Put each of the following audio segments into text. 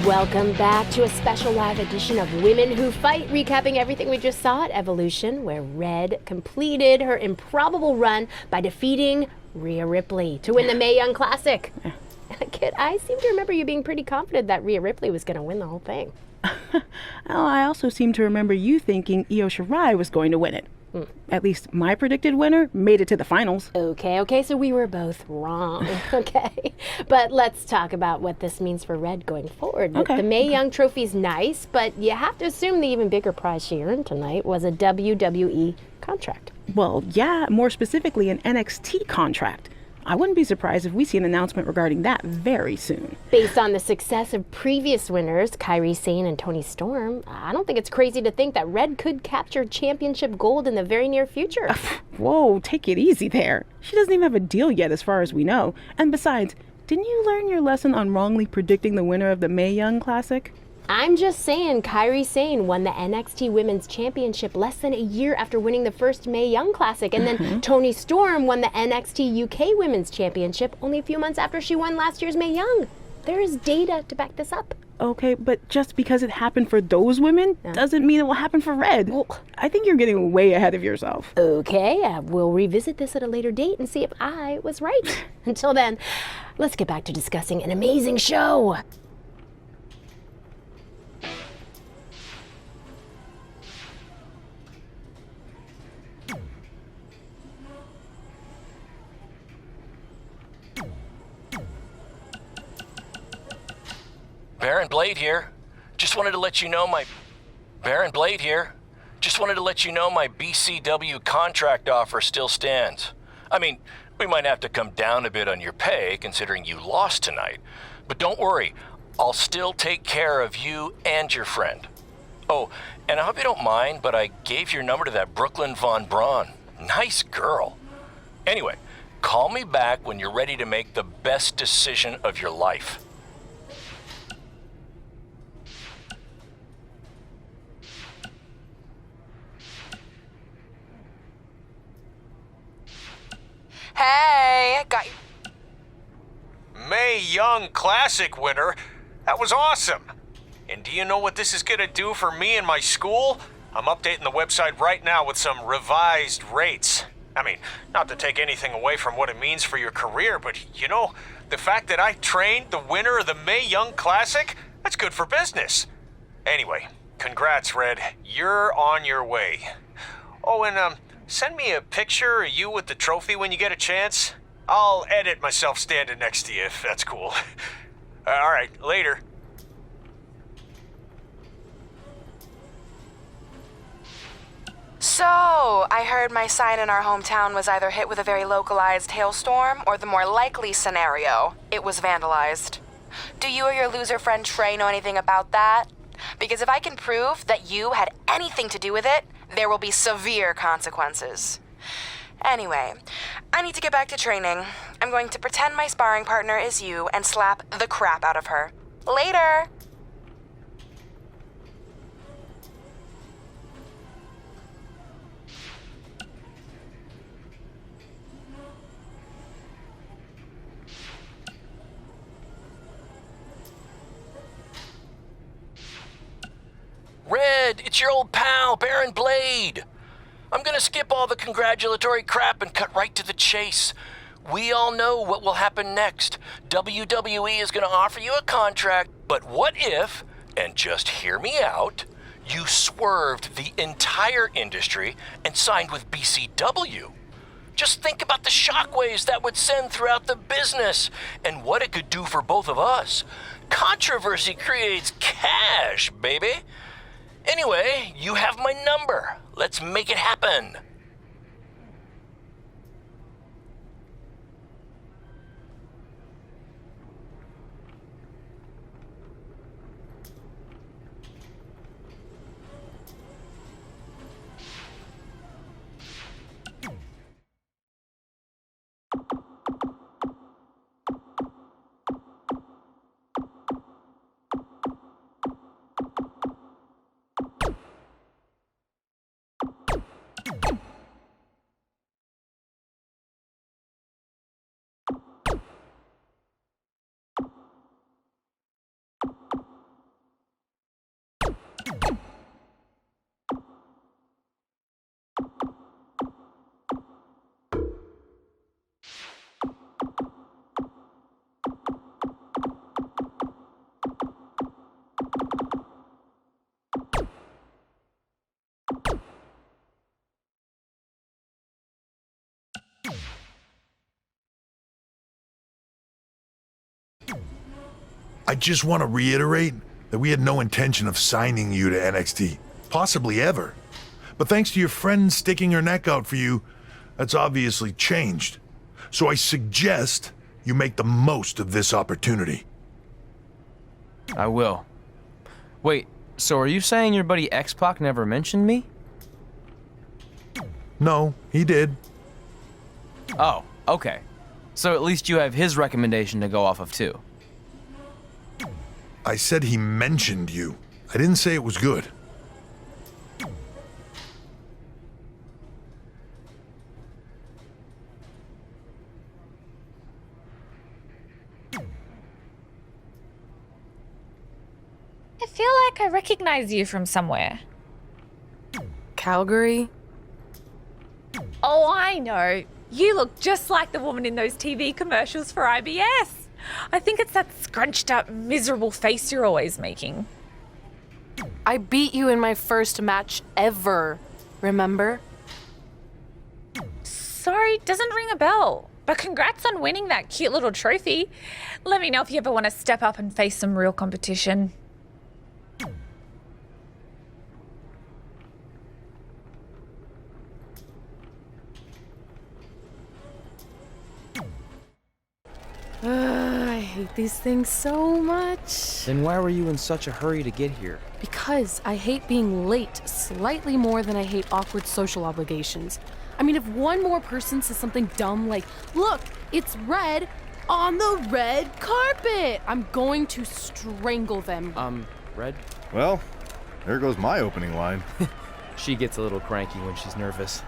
Welcome back to a special live edition of Women Who Fight, recapping everything we just saw at Evolution, where Red completed her improbable run by defeating Rhea Ripley to win the Mae Young Classic. Kit, I seem to remember you being pretty confident that Rhea Ripley was going to win the whole thing. Well, I also seem to remember you thinking Io Shirai was going to win it. At least my predicted winner made it to the finals. Okay, so we were both wrong. Okay, but let's talk about what this means for Red going forward. Okay. The Mae Young Trophy's nice, but you have to assume the even bigger prize she earned tonight was a WWE contract. Well, yeah, more specifically an NXT contract. I wouldn't be surprised if we see an announcement regarding that very soon. Based on the success of previous winners, Kairi Sane and Toni Storm, I don't think it's crazy to think that Red could capture championship gold in the very near future. Whoa, take it easy there. She doesn't even have a deal yet as far as we know. And besides, didn't you learn your lesson on wrongly predicting the winner of the Mae Young Classic? I'm just saying Kairi Sane won the NXT Women's Championship less than a year after winning the first Mae Young Classic, and then Toni Storm won the NXT UK Women's Championship only a few months after she won last year's Mae Young. There is data to back this up. Okay, but just because it happened for those women doesn't mean it will happen for Red. Well, I think you're getting way ahead of yourself. Okay, we'll revisit this at a later date and see if I was right. Until then, let's get back to discussing an amazing show. Baron Blade here. Just wanted to let you know my BCW contract offer still stands. I mean, we might have to come down a bit on your pay considering you lost tonight. But don't worry, I'll still take care of you and your friend. Oh, and I hope you don't mind, but I gave your number to that Brooklyn Von Braun. Nice girl. Anyway, call me back when you're ready to make the best decision of your life. Hey, got you. Young Classic winner. That was awesome. And do you know what this is going to do for me and my school? I'm updating the website right now with some revised rates. I mean, not to take anything away from what it means for your career, but you know, the fact that I trained the winner of the Mae Young Classic, that's good for business. Anyway, congrats, Red. You're on your way. Oh, and send me a picture of you with the trophy when you get a chance. I'll edit myself standing next to you if that's cool. All right, later. So, I heard my sign in our hometown was either hit with a very localized hailstorm, or the more likely scenario, it was vandalized. Do you or your loser friend Trey know anything about that? Because if I can prove that you had anything to do with it, there will be severe consequences. Anyway, I need to get back to training. I'm going to pretend my sparring partner is you and slap the crap out of her. Later! Red, it's your old pal, Baron Blade. I'm gonna skip all the congratulatory crap and cut right to the chase. We all know what will happen next. WWE is gonna offer you a contract, but what if, and just hear me out, you swerved the entire industry and signed with BCW? Just think about the shockwaves that would send throughout the business and what it could do for both of us. Controversy creates cash, baby. Anyway, you have my number. Let's make it happen. I just want to reiterate that we had no intention of signing you to NXT, possibly ever. But thanks to your friend sticking her neck out for you, that's obviously changed. So I suggest you make the most of this opportunity. I will. Wait, so are you saying your buddy X-Pac never mentioned me? No, he did. Oh, okay. So at least you have his recommendation to go off of too. I said he mentioned you. I didn't say it was good. I feel like I recognize you from somewhere. Calgary? Oh, I know. You look just like the woman in those TV commercials for IBS. I think it's that scrunched up, miserable face you're always making. I beat you in my first match ever, remember? Sorry, doesn't ring a bell. But congrats on winning that cute little trophy. Let me know if you ever want to step up and face some real competition. I hate these things so much. Then why were you in such a hurry to get here? Because I hate being late slightly more than I hate awkward social obligations. I mean, if one more person says something dumb like, "Look, it's red on the red carpet," I'm going to strangle them. Red? Well, there goes my opening line. She gets a little cranky when she's nervous.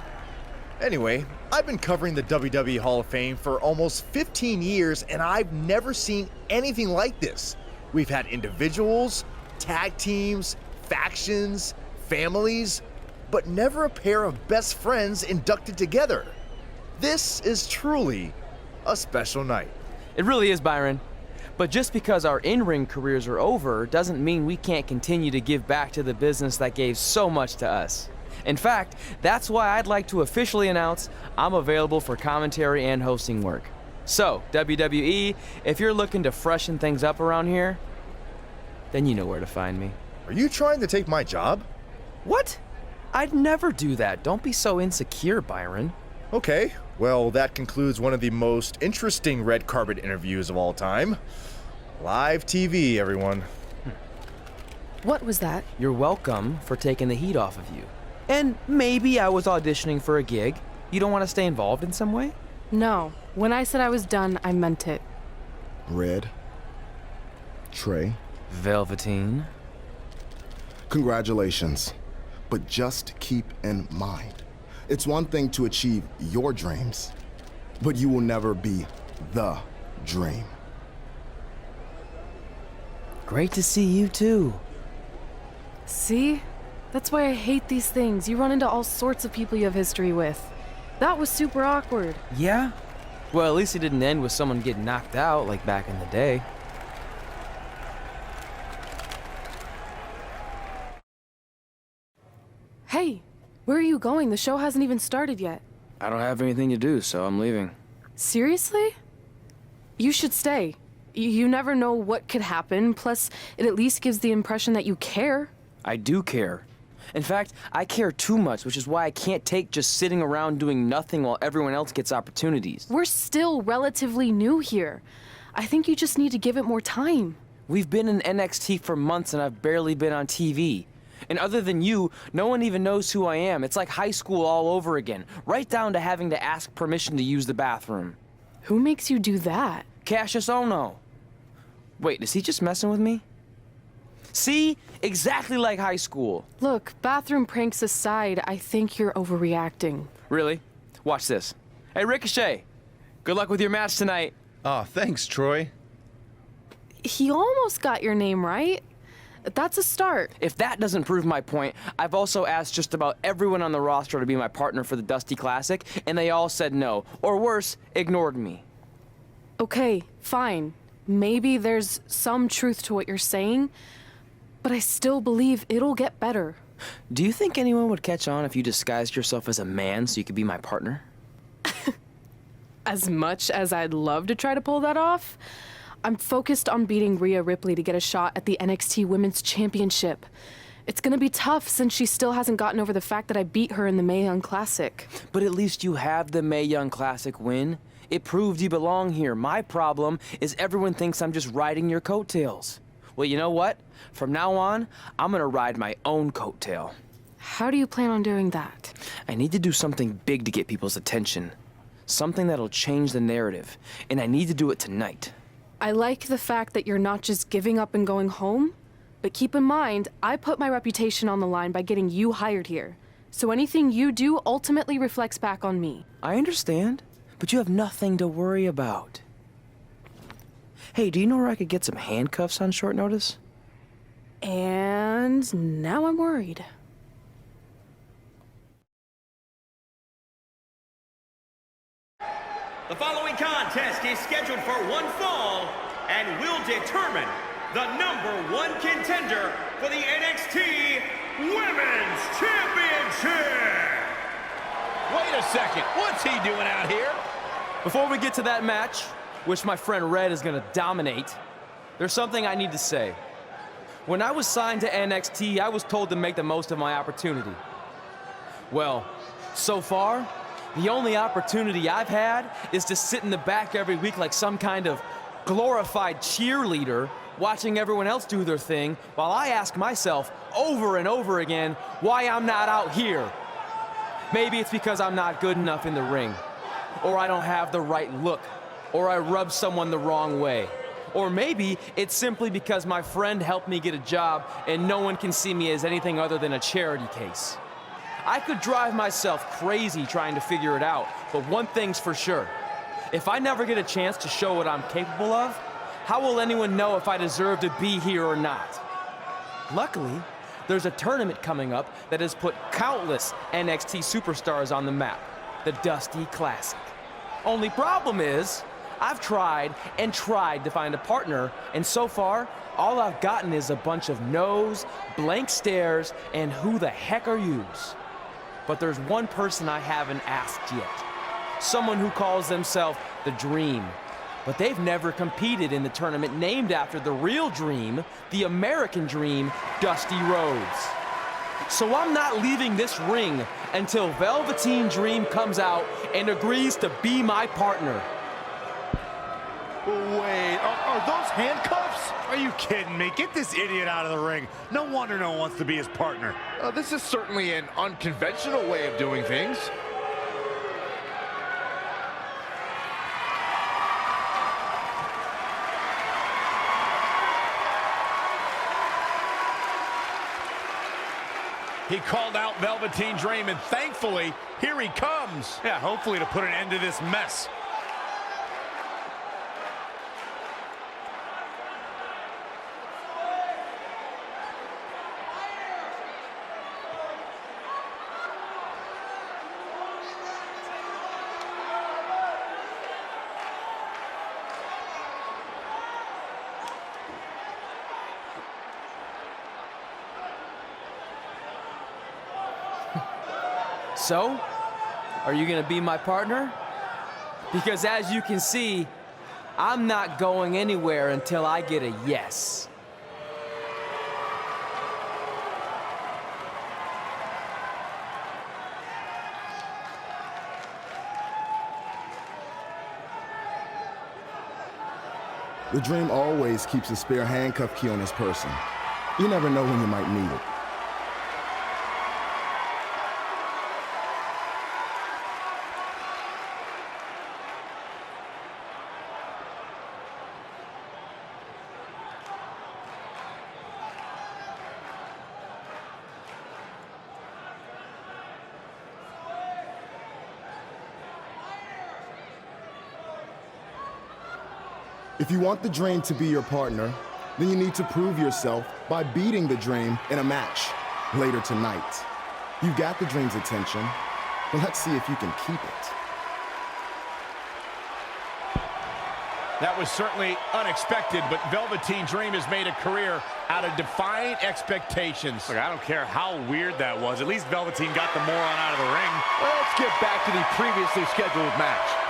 Anyway, I've been covering the WWE Hall of Fame for almost 15 years, and I've never seen anything like this. We've had individuals, tag teams, factions, families, but never a pair of best friends inducted together. This is truly a special night. It really is, Byron. But just because our in-ring careers are over doesn't mean we can't continue to give back to the business that gave so much to us. In fact, that's why I'd like to officially announce I'm available for commentary and hosting work. So, WWE, if you're looking to freshen things up around here, then you know where to find me. Are you trying to take my job? What? I'd never do that. Don't be so insecure, Byron. Okay, well, that concludes one of the most interesting red carpet interviews of all time. Live TV, everyone. What was that? You're welcome for taking the heat off of you. And maybe I was auditioning for a gig. You don't want to stay involved in some way? No. When I said I was done, I meant it. Red. Trey. Velveteen. Congratulations. But just keep in mind, it's one thing to achieve your dreams, but you will never be the dream. Great to see you too. See? That's why I hate these things. You run into all sorts of people you have history with. That was super awkward. Yeah? Well, at least it didn't end with someone getting knocked out like back in the day. Hey, where are you going? The show hasn't even started yet. I don't have anything to do, so I'm leaving. Seriously? You should stay. You never know what could happen, plus it at least gives the impression that you care. I do care. In fact, I care too much, which is why I can't take just sitting around doing nothing while everyone else gets opportunities. We're still relatively new here. I think you just need to give it more time. We've been in NXT for months and I've barely been on TV. And other than you, no one even knows who I am. It's like high school all over again, right down to having to ask permission to use the bathroom. Who makes you do that? Cassius Ohno. Wait, is he just messing with me? See? Exactly like high school. Look, bathroom pranks aside, I think you're overreacting. Really? Watch this. Hey, Ricochet. Good luck with your match tonight. Aw, thanks, Troy. He almost got your name right. That's a start. If that doesn't prove my point, I've also asked just about everyone on the roster to be my partner for the Dusty Classic, and they all said no. Or worse, ignored me. Okay, fine. Maybe there's some truth to what you're saying, but I still believe it'll get better. Do you think anyone would catch on if you disguised yourself as a man so you could be my partner? As much as I'd love to try to pull that off, I'm focused on beating Rhea Ripley to get a shot at the NXT Women's Championship. It's gonna be tough since she still hasn't gotten over the fact that I beat her in the Mae Young Classic. But at least you have the Mae Young Classic win. It proved you belong here. My problem is everyone thinks I'm just riding your coattails. Well, you know what? From now on, I'm gonna ride my own coattail. How do you plan on doing that? I need to do something big to get people's attention. Something that'll change the narrative. And I need to do it tonight. I like the fact that you're not just giving up and going home, but keep in mind, I put my reputation on the line by getting you hired here. So anything you do ultimately reflects back on me. I understand, but you have nothing to worry about. Hey, do you know where I could get some handcuffs on short notice? And now I'm worried. The following contest is scheduled for one fall and will determine the #1 contender for the NXT Women's Championship. Wait a second, what's he doing out here? Before we get to that match, which my friend Red is gonna dominate, there's something I need to say. When I was signed to NXT, I was told to make the most of my opportunity. Well, so far, the only opportunity I've had is to sit in the back every week like some kind of glorified cheerleader, watching everyone else do their thing, while I ask myself over and over again why I'm not out here. Maybe it's because I'm not good enough in the ring, or I don't have the right look, or I rub someone the wrong way. Or maybe it's simply because my friend helped me get a job and no one can see me as anything other than a charity case. I could drive myself crazy trying to figure it out, but one thing's for sure. If I never get a chance to show what I'm capable of, how will anyone know if I deserve to be here or not? Luckily, there's a tournament coming up that has put countless NXT superstars on the map, the Dusty Classic. Only problem is, I've tried and tried to find a partner, and so far, all I've gotten is a bunch of no's, blank stares, and who the heck are yous? But there's one person I haven't asked yet. Someone who calls themselves the Dream. But they've never competed in the tournament named after the real Dream, the American Dream, Dusty Rhodes. So I'm not leaving this ring until Velveteen Dream comes out and agrees to be my partner. Wait, are those handcuffs? Are you kidding me? Get this idiot out of the ring. No wonder no one wants to be his partner. This is certainly an unconventional way of doing things. He called out Velveteen Dream, and thankfully, here he comes. Yeah, hopefully to put an end to this mess. So, are you gonna be my partner? Because as you can see, I'm not going anywhere until I get a yes. The Dream always keeps a spare handcuff key on his person. You never know when you might need it. If you want the Dream to be your partner, then you need to prove yourself by beating the Dream in a match later tonight. You've got the Dream's attention, but let's see if you can keep it. That was certainly unexpected, but Velveteen Dream has made a career out of defying expectations. Look, I don't care how weird that was. At least Velveteen got the moron out of the ring. Let's get back to the previously scheduled match.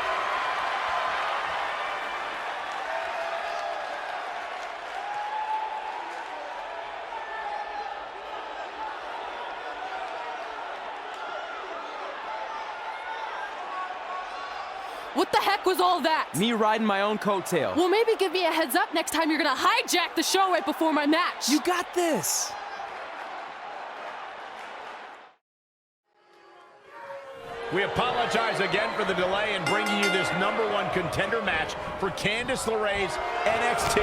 What the heck was all that? Me riding my own coattail. Well, maybe give me a heads up next time you're gonna hijack the show right before my match. You got this. We apologize again for the delay in bringing you this #1 contender match for Candice LeRae's NXT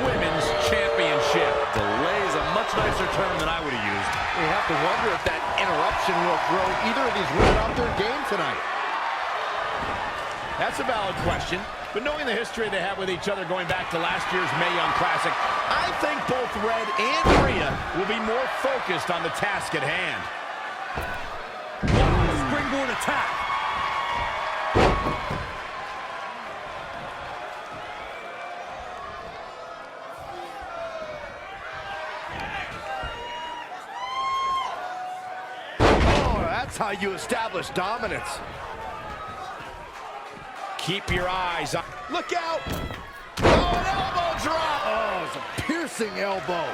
Women's Championship. Delay is a much nicer term than I would have used. We have to wonder if that interruption will throw either of these women off their game tonight. That's a valid question, but knowing the history they have with each other going back to last year's Mae Young Classic, I think both Red and Rhea will be more focused on the task at hand. Springboard attack. Oh, that's how you establish dominance. Keep your eyes on. Look out! Oh, an elbow drop! Oh, it's a piercing elbow.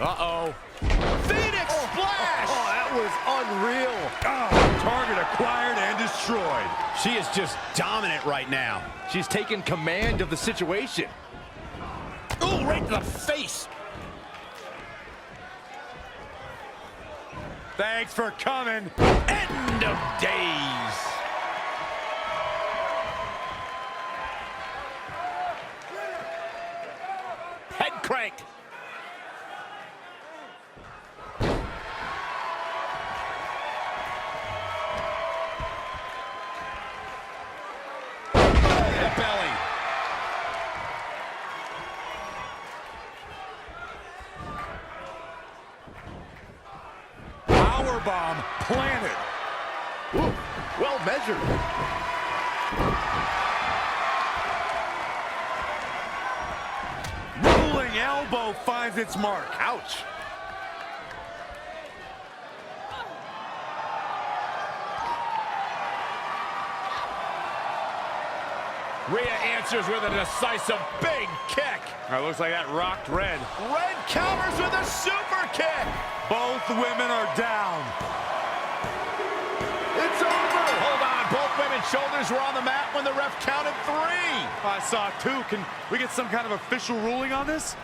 Uh-oh. Phoenix splash! Oh, that was unreal. Oh, target acquired and destroyed. She is just dominant right now. She's taken command of the situation. Ooh, right to the face. Thanks for coming. End of days. Head crank. powerbomb planted. Ooh, well measured. Rolling elbow finds its mark. Ouch. Rhea answers with a decisive big kick. Looks like that rocked Red. Red counters with a super kick. Both women are down. It's over. Hold on, both women's shoulders were on the mat when the ref counted 3. I saw 2. Can we get some kind of official ruling on this?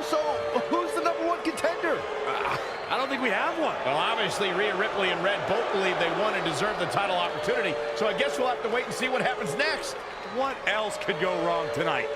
So, who's the #1 contender? I don't think we have one. Well, obviously, Rhea Ripley and Red both believe they won and deserve the title opportunity, so I guess we'll have to wait and see what happens next. What else could go wrong tonight?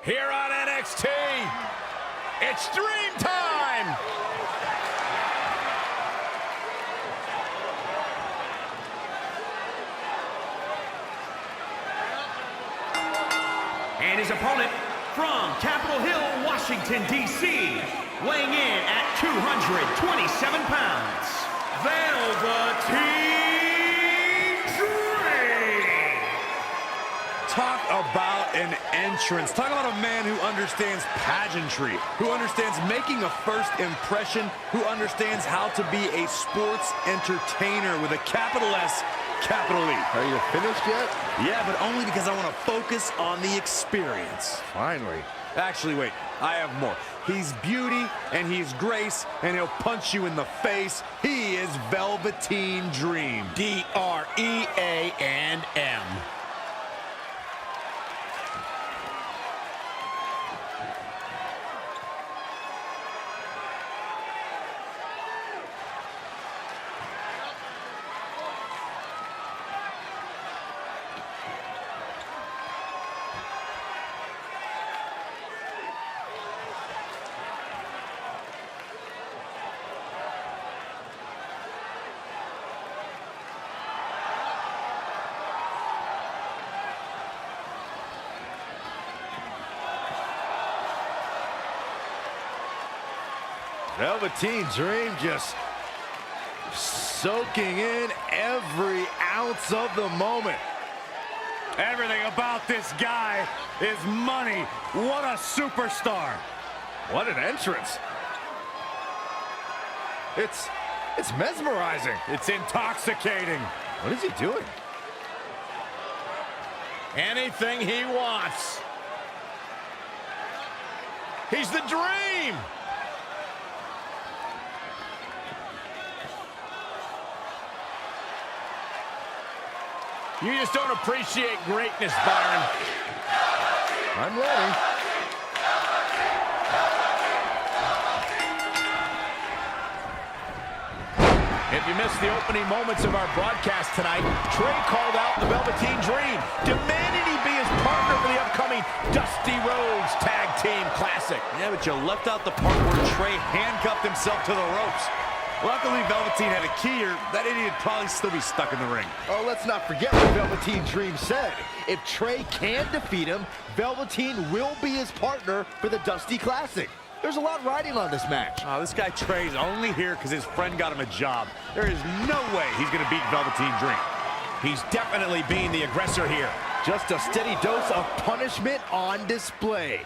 Here on NXT, it's Dream Time! And his opponent from Capitol Hill, Washington, D.C., weighing in at 227 pounds, Velveteen Dream! Talk about an entrance. Talk about a man who understands pageantry, who understands making a first impression, who understands how to be a sports entertainer with a capital S, capital E. Are you finished yet? Yeah, but only because I want to focus on the experience. Finally. Actually, wait, I have more. He's beauty, and he's grace, and he'll punch you in the face. He is Velveteen Dream. D-R-E-A-N-M. Velveteen Dream just soaking in every ounce of the moment. Everything about this guy is money. What a superstar. What an entrance. It's mesmerizing. It's intoxicating. What is he doing? Anything he wants. He's the Dream. You just don't appreciate greatness, Byron. I'm ready. If you missed the opening moments of our broadcast tonight, Trey called out the Velveteen Dream, demanding he be his partner for the upcoming Dusty Rhodes Tag Team Classic. Yeah, but you left out the part where Trey handcuffed himself to the ropes. Luckily, Velveteen had a key, or that idiot would probably still be stuck in the ring. Oh, let's not forget what Velveteen Dream said. If Trey can defeat him, Velveteen will be his partner for the Dusty Classic. There's a lot riding on this match. Oh, this guy Trey's only here because his friend got him a job. There is no way he's going to beat Velveteen Dream. He's definitely being the aggressor here. Just a steady dose of punishment on display.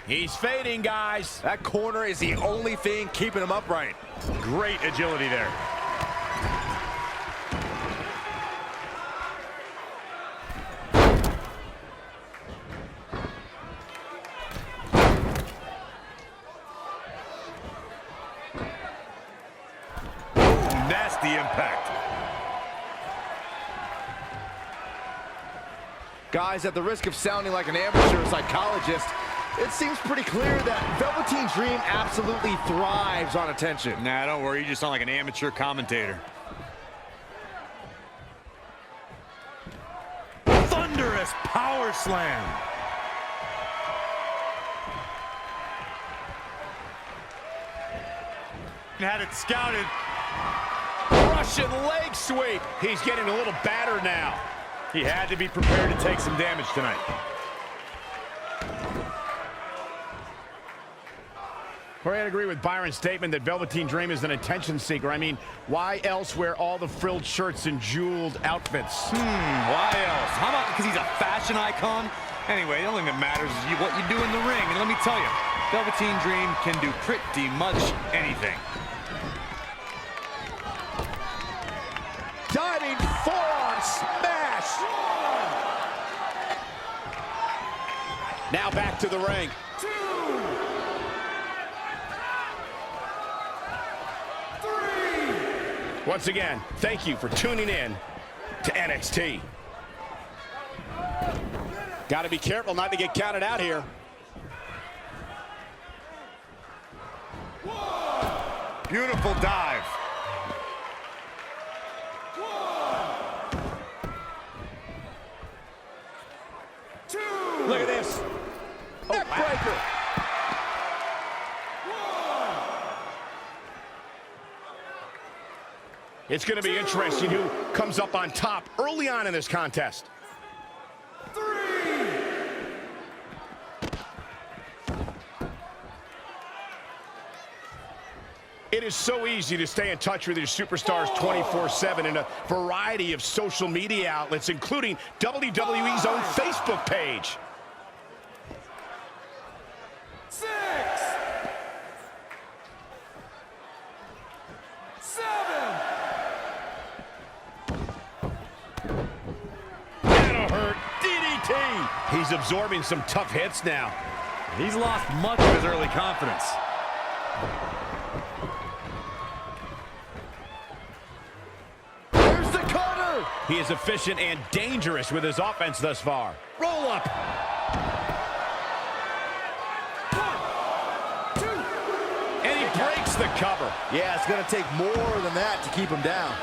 He's fading, guys. That corner is the only thing keeping him upright. Great agility there. Nasty impact. Guys, at the risk of sounding like an amateur psychologist, it seems pretty clear that Velveteen Dream absolutely thrives on attention. Nah, don't worry. You just sound like an amateur commentator. Thunderous power slam. Had it scouted. Russian leg sweep. He's getting a little battered now. He had to be prepared to take some damage tonight. Corey, I'd agree with Byron's statement that Velveteen Dream is an attention seeker. I mean, why else wear all the frilled shirts and jeweled outfits? Why else? How about because he's a fashion icon? Anyway, the only thing that matters is what you do in the ring. And let me tell you, Velveteen Dream can do pretty much anything. Diving forearm smash. Now back to the ring. Once again, thank you for tuning in to NXT. Got to be careful not to get counted out here. Beautiful dive. Look at this. Neckbreaker. It's going to be interesting who comes up on top early on in this contest. It is so easy to stay in touch with your superstars 24/7 in a variety of social media outlets, including WWE's own Facebook page. 6, 7. That'll hurt. DDT. He's absorbing some tough hits now. He's lost much of his early confidence. There's the cutter. He is efficient and dangerous with his offense thus far. Roll up. 1, 2. And he breaks the cover. Yeah, it's going to take more than that to keep him down.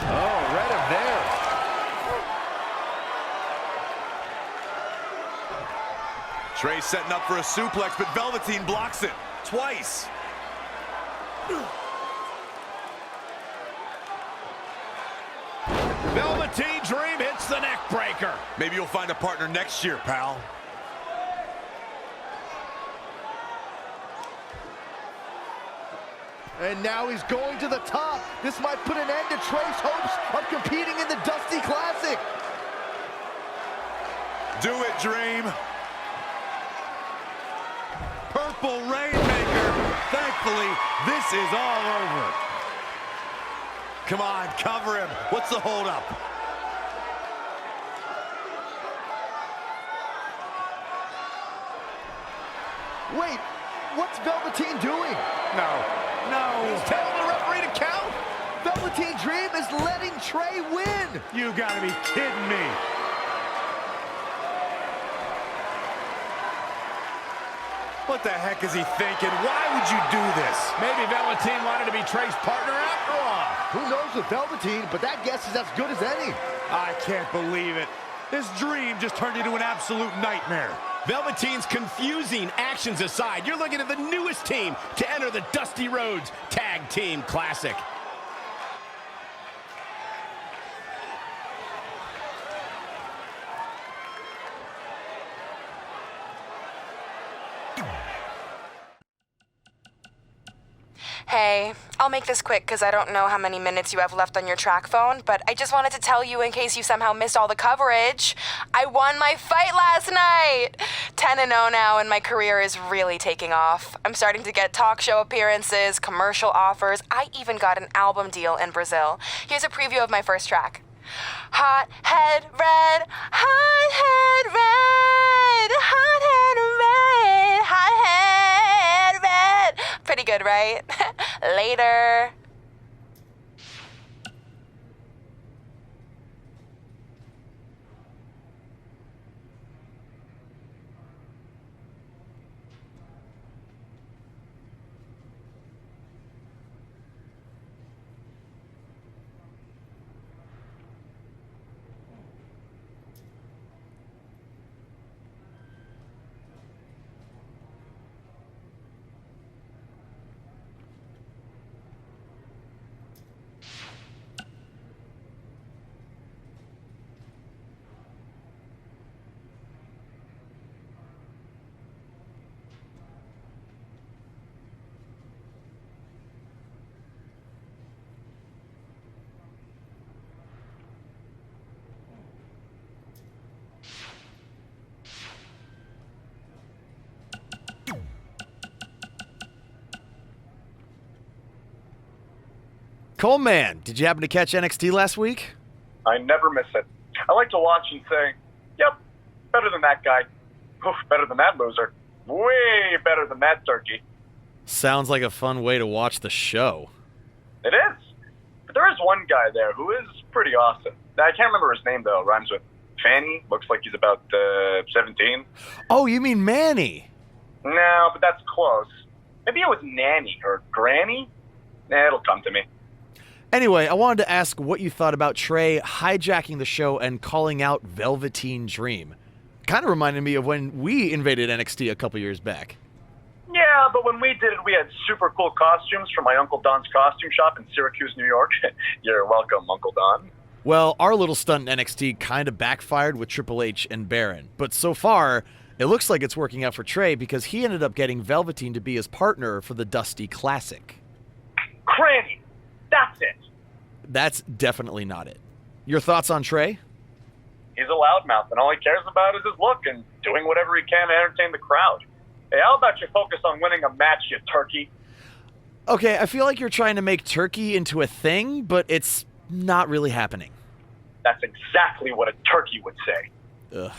Oh, read him there. Trey setting up for a suplex, but Velveteen blocks it twice. Velveteen Dream hits the neck breaker. Maybe you'll find a partner next year, pal. And now he's going to the top. This might put an end to Trey's hopes of competing in the Dusty Classic. Do it, Dream. Purple Rainmaker. Thankfully, this is all over. Come on, cover him. What's the holdup? Wait, what's Velveteen doing? No. He's telling the referee to count. Velveteen Dream is letting Trey win. You gotta be kidding me. What the heck is he thinking? Why would you do this? Maybe Velveteen wanted to be Trey's partner after all. Who knows with Velveteen, but that guess is as good as any. I can't believe it. This dream just turned into an absolute nightmare. Velveteen's confusing actions aside, you're looking at the newest team to enter the Dusty Rhodes Tag Team Classic. Hey, I'll make this quick because I don't know how many minutes you have left on your track phone, but I just wanted to tell you in case you somehow missed all the coverage. I won my fight last night! 10-0 now, and my career is really taking off. I'm starting to get talk show appearances, commercial offers. I even got an album deal in Brazil. Here's a preview of my first track. Hot head red, hot head red, hot head red, hot head red. Pretty good, right? Later. Coleman, did you happen to catch NXT last week? I never miss it. I like to watch and say, yep, better than that guy. Oof, better than that loser. Way better than that turkey. Sounds like a fun way to watch the show. It is. But there is one guy there who is pretty awesome. I can't remember his name, though. Rhymes with Fanny. Looks like he's about 17. Oh, you mean Manny? No, but that's close. Maybe it was Nanny or Granny? It'll come to me. Anyway, I wanted to ask what you thought about Trey hijacking the show and calling out Velveteen Dream. Kind of reminded me of when we invaded NXT a couple years back. Yeah, but when we did it, we had super cool costumes from my Uncle Don's costume shop in Syracuse, New York. You're welcome, Uncle Don. Well, our little stunt in NXT kind of backfired with Triple H and Baron. But so far, it looks like it's working out for Trey because he ended up getting Velveteen to be his partner for the Dusty Classic. Cranny! That's it! That's definitely not it. Your thoughts on Trey? He's a loudmouth, and all he cares about is his look and doing whatever he can to entertain the crowd. Hey, how about you focus on winning a match, you turkey? Okay, I feel like you're trying to make turkey into a thing, but it's not really happening. That's exactly what a turkey would say. Ugh.